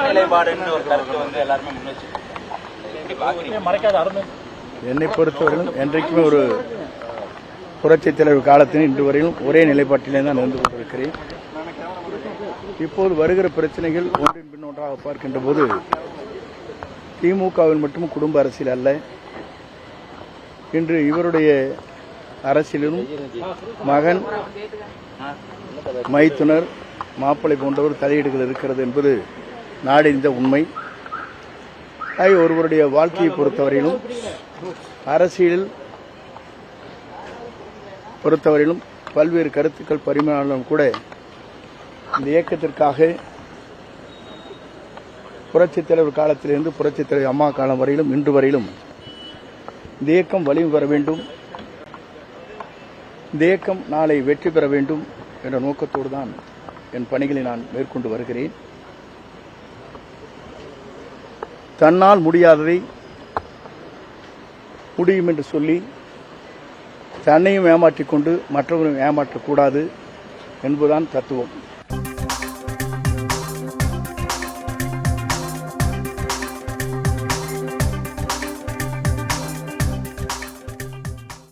நிலைப்பாடுன்னு ஒரு கருத்து வந்து எல்லாருமே முன்னெச்சு. என்னை பொறுத்தவரையிலும் என்றைக்குமே ஒரு புரட்சித் தலைவர் காலத்தில் இன்று வரையிலும் ஒரே நிலைப்பாட்டிலே தான் இருந்து கொண்டிருக்கிறேன். இப்போது வருகிற பிரச்சனைகள் ஒன்றின் பின் ஒன்றாக பார்க்கின்ற போது திமுகவில் மட்டும் குடும்ப அரசியல் அல்ல, இன்று இவருடைய அரசியலிலும் மகன், மைத்துனர், மாப்பிள்ளை போன்றவர் தலையீடுகள் இருக்கிறது என்பது நாடறிந்த உண்மை. ஒருவருடைய வாழ்க்கையை பொறுத்தவரையிலும் அரசியலில் பொறுத்தவரையிலும் பல்வேறு கருத்துக்கள் பரிமாணம் கூட இந்த இயக்கத்திற்காக புரட்சித் தலைவர் காலத்திலிருந்து புரட்சித் தலைவர் அம்மா காலம் வரையிலும் இன்று வரையிலும் இந்த இயக்கம் வலிமை பெற வேண்டும், இந்த இயக்கம் நாளை வெற்றி பெற வேண்டும் என்ற நோக்கத்தோடு தான் என் பணிகளை நான் மேற்கொண்டு வருகிறேன். தன்னால் முடியாததை முடியும் என்று சொல்லி தன்னையும் ஏமாற்றிக் கொண்டு மற்றவர்களையும் ஏமாற்றக்கூடாது என்பதுதான் தத்துவம்.